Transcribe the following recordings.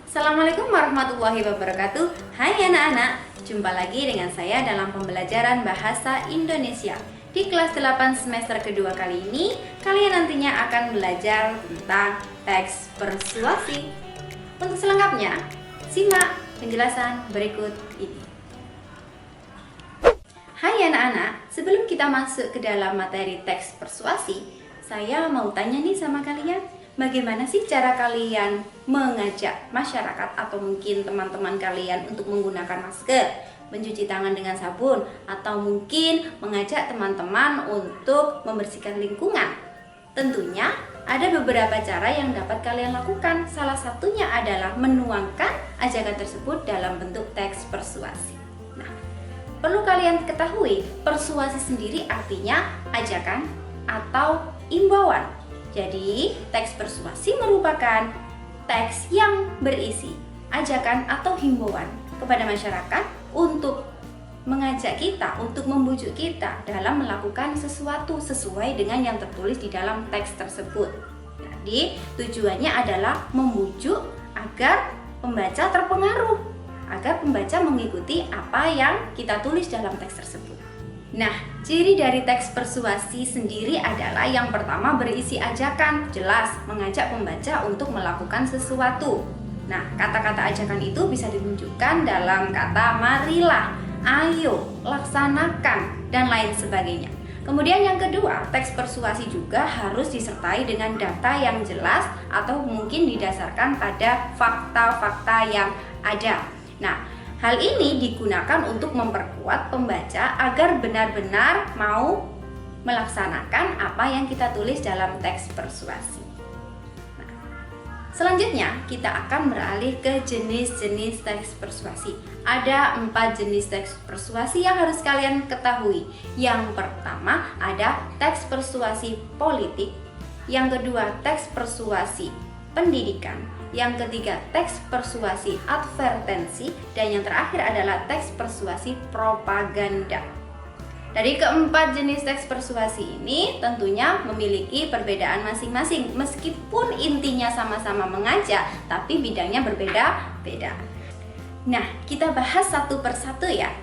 Assalamualaikum warahmatullahi wabarakatuh. Hai anak-anak, jumpa lagi dengan saya dalam pembelajaran Bahasa Indonesia. Di kelas 8 semester kedua kali ini, kalian nantinya akan belajar tentang teks persuasi. Untuk selengkapnya, simak penjelasan berikut ini. Hai anak-anak, sebelum kita masuk ke dalam materi teks persuasi, saya mau tanya nih sama kalian. Bagaimana sih cara kalian mengajak masyarakat atau mungkin teman-teman kalian untuk menggunakan masker, mencuci tangan dengan sabun, atau mungkin mengajak teman-teman untuk membersihkan lingkungan? Tentunya ada beberapa cara yang dapat kalian lakukan. Salah satunya adalah menuangkan ajakan tersebut dalam bentuk teks persuasi. Nah, perlu kalian ketahui, persuasi sendiri artinya ajakan atau imbauan. Jadi, teks persuasi merupakan teks yang berisi ajakan atau himbauan kepada masyarakat untuk mengajak kita, untuk membujuk kita dalam melakukan sesuatu sesuai dengan yang tertulis di dalam teks tersebut. Jadi, tujuannya adalah membujuk agar pembaca terpengaruh, agar pembaca mengikuti apa yang kita tulis dalam teks tersebut. Nah, ciri dari teks persuasi sendiri adalah yang pertama berisi ajakan, jelas mengajak pembaca untuk melakukan sesuatu. Nah, kata-kata ajakan itu bisa ditunjukkan dalam kata marilah, ayo, laksanakan, dan lain sebagainya. Kemudian yang kedua, teks persuasi juga harus disertai dengan data yang jelas atau mungkin didasarkan pada fakta-fakta yang ada. Nah, hal ini digunakan untuk memperkuat pembaca agar benar-benar mau melaksanakan apa yang kita tulis dalam teks persuasi. Nah, selanjutnya kita akan beralih ke jenis-jenis teks persuasi. Ada 4 jenis teks persuasi yang harus kalian ketahui. Yang pertama ada teks persuasi politik, yang kedua teks persuasi pendidikan, yang ketiga teks persuasi advertensi, dan yang terakhir adalah teks persuasi propaganda. Dari keempat jenis teks persuasi ini tentunya memiliki perbedaan masing-masing, meskipun intinya sama-sama mengajak, tapi bidangnya berbeda-beda. Nah, kita bahas satu persatu ya.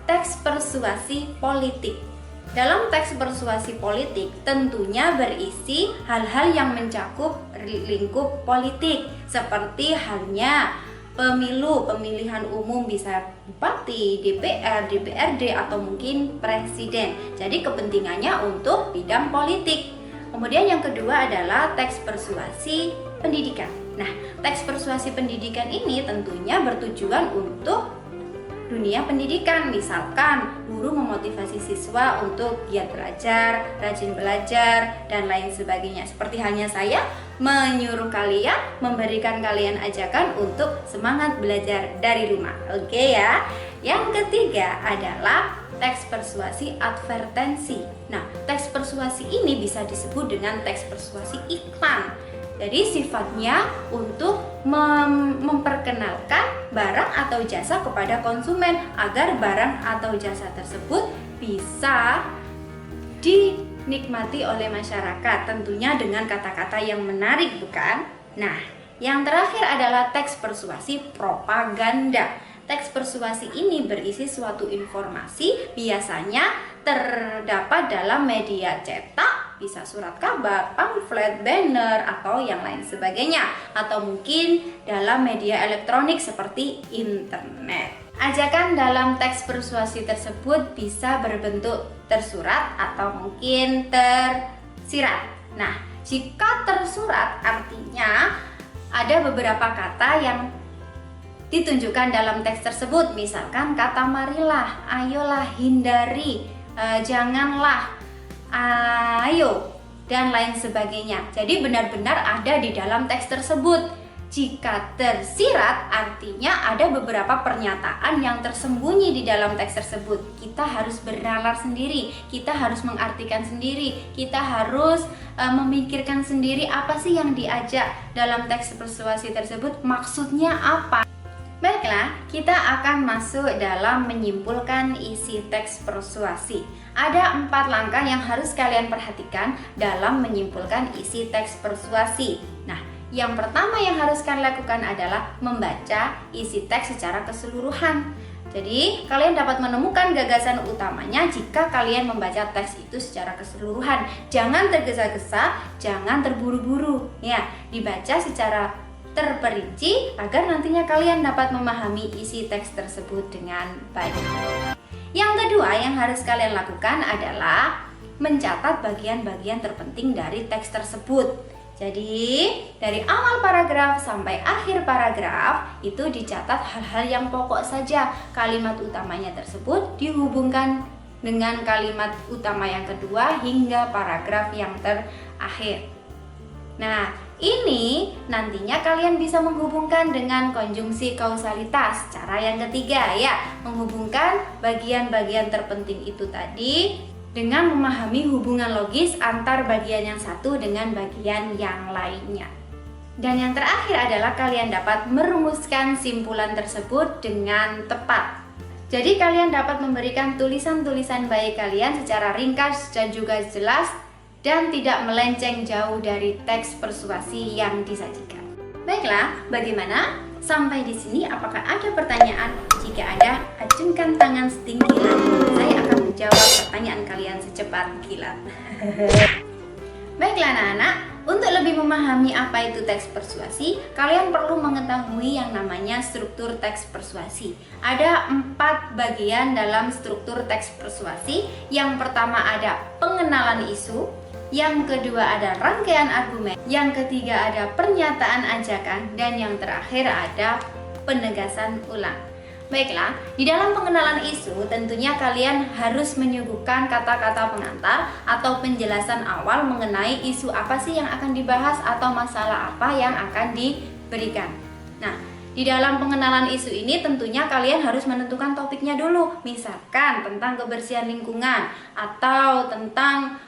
Teks persuasi politik. Dalam teks persuasi politik tentunya berisi hal-hal yang mencakup lingkup politik, seperti halnya pemilu, pemilihan umum, bisa bupati, DPR, DPRD, atau mungkin presiden. Jadi kepentingannya untuk bidang politik. Kemudian yang kedua adalah teks persuasi pendidikan. Nah, teks persuasi pendidikan ini tentunya bertujuan untuk dunia pendidikan, misalkan guru memotivasi siswa untuk giat belajar, rajin belajar, dan lain sebagainya. Seperti halnya saya menyuruh kalian, memberikan kalian ajakan untuk semangat belajar dari rumah. Oke ya. Yang ketiga adalah teks persuasi advertensi. Nah, teks persuasi ini bisa disebut dengan teks persuasi iklan. Jadi sifatnya untuk memperkenalkan barang atau jasa kepada konsumen agar barang atau jasa tersebut bisa dinikmati oleh masyarakat, tentunya dengan kata-kata yang menarik, bukan? Nah, yang terakhir adalah teks persuasi propaganda. Teks persuasi ini berisi suatu informasi, biasanya terdapat dalam media cetak, bisa surat kabar, pamflet, banner, atau yang lain sebagainya, atau mungkin dalam media elektronik seperti internet. Ajakan dalam teks persuasi tersebut bisa berbentuk tersurat atau mungkin tersirat. Nah, jika tersurat artinya ada beberapa kata yang ditunjukkan dalam teks tersebut, misalkan kata marilah, ayolah, hindari, janganlah, ayo, dan lain sebagainya. Jadi benar-benar ada di dalam teks tersebut. Jika tersirat artinya ada beberapa pernyataan yang tersembunyi di dalam teks tersebut. Kita harus bernalar sendiri, kita harus mengartikan sendiri, kita harus memikirkan sendiri apa sih yang diajak dalam teks persuasi tersebut, maksudnya apa. Baiklah, kita akan masuk dalam menyimpulkan isi teks persuasi. Ada 4 langkah yang harus kalian perhatikan dalam menyimpulkan isi teks persuasi. Nah, Yang pertama yang harus kalian lakukan adalah membaca isi teks secara keseluruhan. Jadi, kalian dapat menemukan gagasan utamanya jika kalian membaca teks itu secara keseluruhan. Jangan tergesa-gesa, jangan terburu-buru. Ya, dibaca secara terperinci agar nantinya kalian dapat memahami isi teks tersebut dengan baik. Yang kedua yang harus kalian lakukan adalah mencatat bagian-bagian terpenting dari teks tersebut. Jadi, dari awal paragraf sampai akhir paragraf itu dicatat hal-hal yang pokok saja. Kalimat utamanya tersebut dihubungkan dengan kalimat utama yang kedua hingga paragraf yang terakhir. Nah, ini nantinya kalian bisa menghubungkan dengan konjungsi kausalitas. Cara yang ketiga ya, menghubungkan bagian-bagian terpenting itu tadi dengan memahami hubungan logis antar bagian yang satu dengan bagian yang lainnya. Dan yang terakhir adalah kalian dapat merumuskan simpulan tersebut dengan tepat. Jadi kalian dapat memberikan tulisan-tulisan baik kalian secara ringkas dan juga jelas dan tidak melenceng jauh dari teks persuasi yang disajikan. Baiklah, bagaimana? Sampai di sini apakah ada pertanyaan? Jika ada, acungkan tangan setinggi langit. Saya akan menjawab pertanyaan kalian secepat kilat. Baiklah anak-anak, untuk lebih memahami apa itu teks persuasi, kalian perlu mengetahui yang namanya struktur teks persuasi. Ada 4 bagian dalam struktur teks persuasi. Yang pertama ada pengenalan isu, yang kedua ada rangkaian argumen, yang ketiga ada pernyataan ajakan, dan yang terakhir ada penegasan ulang. Baiklah, di dalam pengenalan isu tentunya kalian harus menyuguhkan kata-kata pengantar atau penjelasan awal mengenai isu apa sih yang akan dibahas atau masalah apa yang akan diberikan. Nah, di dalam pengenalan isu ini tentunya kalian harus menentukan topiknya dulu. Misalkan tentang kebersihan lingkungan atau tentang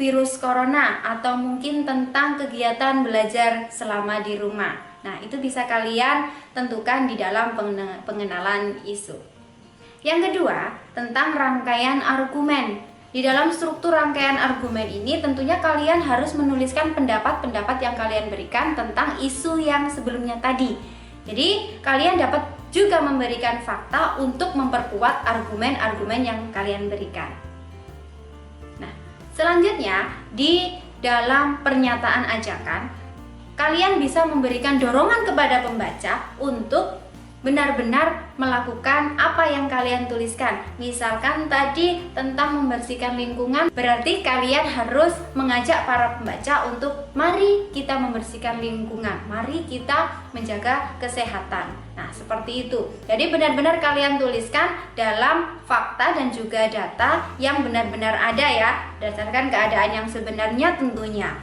virus corona atau mungkin tentang kegiatan belajar selama di rumah. Nah, itu bisa kalian tentukan di dalam pengenalan isu. Yang kedua, tentang rangkaian argumen. Di dalam struktur rangkaian argumen ini tentunya kalian harus menuliskan pendapat-pendapat yang kalian berikan tentang isu yang sebelumnya tadi. Jadi, kalian dapat juga memberikan fakta untuk memperkuat argumen-argumen yang kalian berikan. Selanjutnya, di dalam pernyataan ajakan, kalian bisa memberikan dorongan kepada pembaca untuk benar-benar melakukan apa yang kalian tuliskan. Misalkan tadi tentang membersihkan lingkungan, berarti kalian harus mengajak para pembaca untuk mari kita membersihkan lingkungan, mari kita menjaga kesehatan. Nah, seperti itu. Jadi benar-benar kalian tuliskan dalam fakta dan juga data yang benar-benar ada ya, berdasarkan keadaan yang sebenarnya tentunya.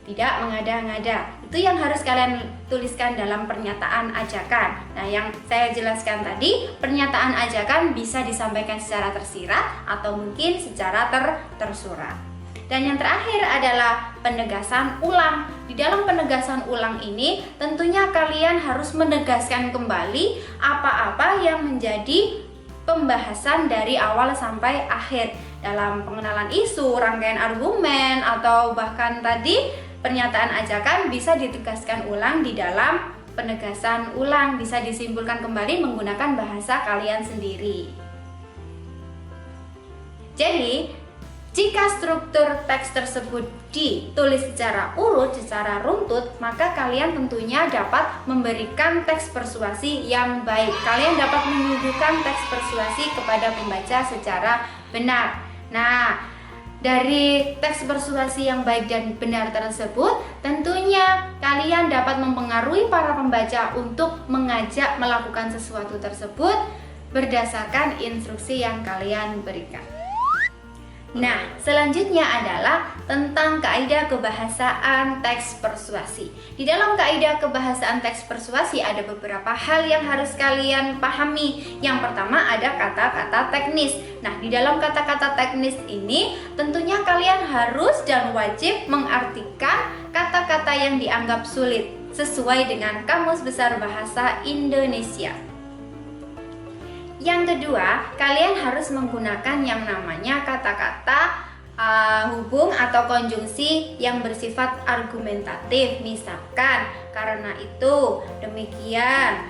Tidak mengada-ngada. Itu yang harus kalian tuliskan dalam pernyataan ajakan. Nah, yang saya jelaskan tadi, pernyataan ajakan bisa disampaikan secara tersirat atau mungkin secara tersurat. Dan yang terakhir adalah penegasan ulang. Di dalam penegasan ulang ini, tentunya kalian harus menegaskan kembali apa-apa yang menjadi pembahasan dari awal sampai akhir. Dalam pengenalan isu, rangkaian argumen, atau bahkan tadi pernyataan ajakan bisa ditegaskan ulang di dalam penegasan ulang, bisa disimpulkan kembali menggunakan bahasa kalian sendiri. Jadi, jika struktur teks tersebut ditulis secara urut, secara runtut, maka kalian tentunya dapat memberikan teks persuasi yang baik. Kalian dapat menyuguhkan teks persuasi kepada pembaca secara benar. Nah, dari teks persuasi yang baik dan benar tersebut, tentunya kalian dapat mempengaruhi para pembaca untuk mengajak melakukan sesuatu tersebut berdasarkan instruksi yang kalian berikan. Nah, selanjutnya adalah tentang kaidah kebahasaan teks persuasi. Di dalam kaidah kebahasaan teks persuasi ada beberapa hal yang harus kalian pahami. Yang pertama ada kata-kata teknis. Nah, di dalam kata-kata teknis ini tentunya kalian harus dan wajib mengartikan kata-kata yang dianggap sulit sesuai dengan Kamus Besar Bahasa Indonesia. Yang kedua, kalian harus menggunakan yang namanya kata-kata hubung atau konjungsi yang bersifat argumentatif, misalkan karena itu, demikian,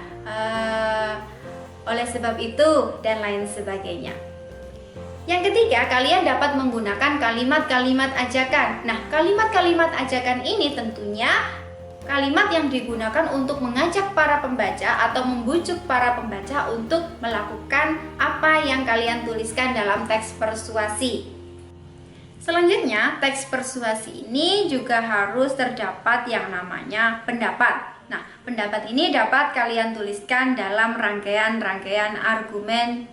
oleh sebab itu, dan lain sebagainya. Yang ketiga, kalian dapat menggunakan kalimat-kalimat ajakan. Nah, kalimat-kalimat ajakan ini tentunya kalimat yang digunakan untuk mengajak para pembaca atau membujuk para pembaca untuk melakukan apa yang kalian tuliskan dalam teks persuasi. Selanjutnya, teks persuasi ini juga harus terdapat yang namanya pendapat. Nah, pendapat ini dapat kalian tuliskan dalam rangkaian-rangkaian argumen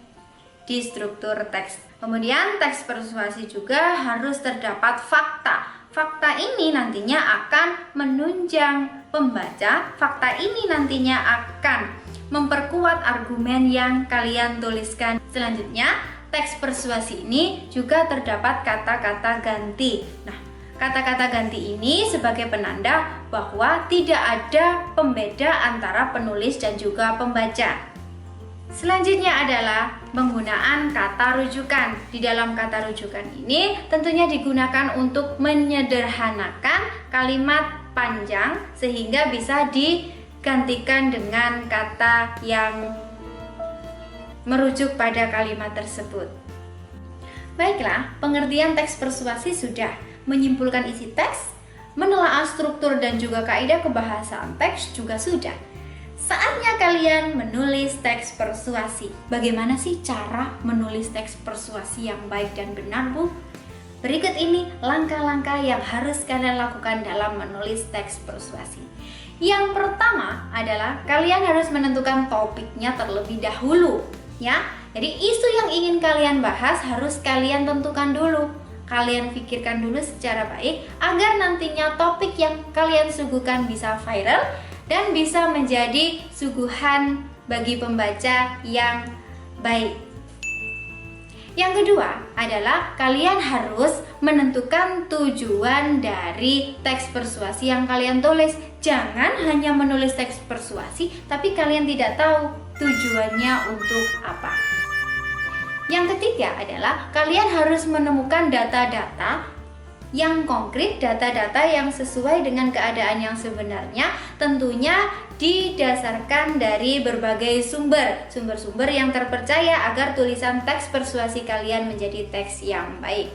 di struktur teks. Kemudian teks persuasi juga harus terdapat fakta. Fakta ini nantinya akan menunjang pembaca. Fakta ini nantinya akan memperkuat argumen yang kalian tuliskan. Selanjutnya, teks persuasi ini juga terdapat kata-kata ganti. Nah, kata-kata ganti ini sebagai penanda bahwa tidak ada pembeda antara penulis dan juga pembaca. Selanjutnya adalah penggunaan kata rujukan. Di dalam kata rujukan ini tentunya digunakan untuk menyederhanakan kalimat panjang sehingga bisa digantikan dengan kata yang merujuk pada kalimat tersebut. Baiklah, pengertian teks persuasi sudah. Menyimpulkan isi teks, menelaah struktur dan juga kaidah kebahasaan teks juga sudah. Saatnya kalian menulis teks persuasi. Bagaimana sih cara menulis teks persuasi yang baik dan benar, Bu? Berikut ini langkah-langkah yang harus kalian lakukan dalam menulis teks persuasi. Yang pertama adalah kalian harus menentukan topiknya terlebih dahulu, ya. Jadi isu yang ingin kalian bahas harus kalian tentukan dulu. Kalian pikirkan dulu secara baik agar nantinya topik yang kalian suguhkan bisa viral dan bisa menjadi suguhan bagi pembaca yang baik. Yang kedua adalah kalian harus menentukan tujuan dari teks persuasi yang kalian tulis. Jangan hanya menulis teks persuasi tapi kalian tidak tahu tujuannya untuk apa. Yang ketiga adalah kalian harus menemukan data-data yang konkret, data-data yang sesuai dengan keadaan yang sebenarnya, tentunya didasarkan dari berbagai sumber-sumber yang terpercaya agar tulisan teks persuasi kalian menjadi teks yang baik.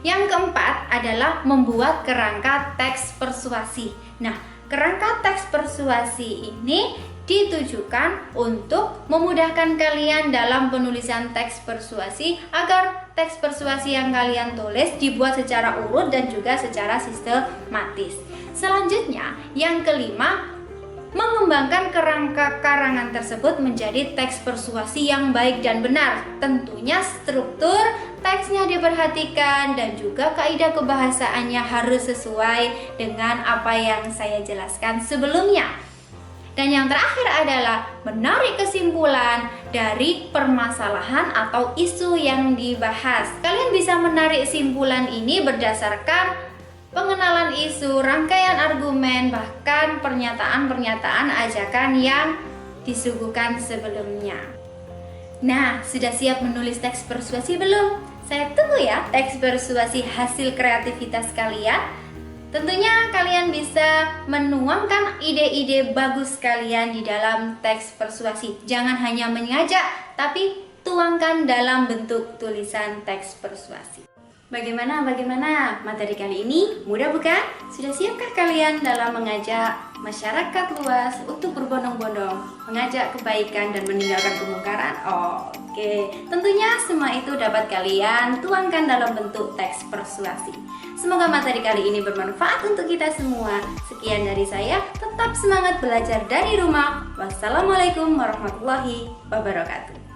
Yang keempat adalah membuat kerangka teks persuasi. Nah, kerangka teks persuasi ini ditujukan untuk memudahkan kalian dalam penulisan teks persuasi agar teks persuasi yang kalian tulis dibuat secara urut dan juga secara sistematis. Selanjutnya, yang kelima, mengembangkan kerangka karangan tersebut menjadi teks persuasi yang baik dan benar. Tentunya struktur teksnya diperhatikan dan juga kaidah kebahasaannya harus sesuai dengan apa yang saya jelaskan sebelumnya. Dan yang terakhir adalah menarik kesimpulan dari permasalahan atau isu yang dibahas. Kalian bisa menarik kesimpulan ini berdasarkan pengenalan isu, rangkaian argumen, bahkan pernyataan-pernyataan ajakan yang disuguhkan sebelumnya. Nah, sudah siap menulis teks persuasi belum? Saya tunggu ya teks persuasi hasil kreativitas kalian. Tentunya kalian bisa menuangkan ide-ide bagus kalian di dalam teks persuasi. Jangan hanya mengajak, tapi tuangkan dalam bentuk tulisan teks persuasi. Bagaimana materi kali ini? Mudah bukan? Sudah siapkah kalian dalam mengajak masyarakat luas untuk berbondong-bondong, mengajak kebaikan dan meninggalkan kemungkaran? Oke, tentunya semua itu dapat kalian tuangkan dalam bentuk teks persuasi. Semoga materi kali ini bermanfaat untuk kita semua. Sekian dari saya, tetap semangat belajar dari rumah. Wassalamualaikum warahmatullahi wabarakatuh.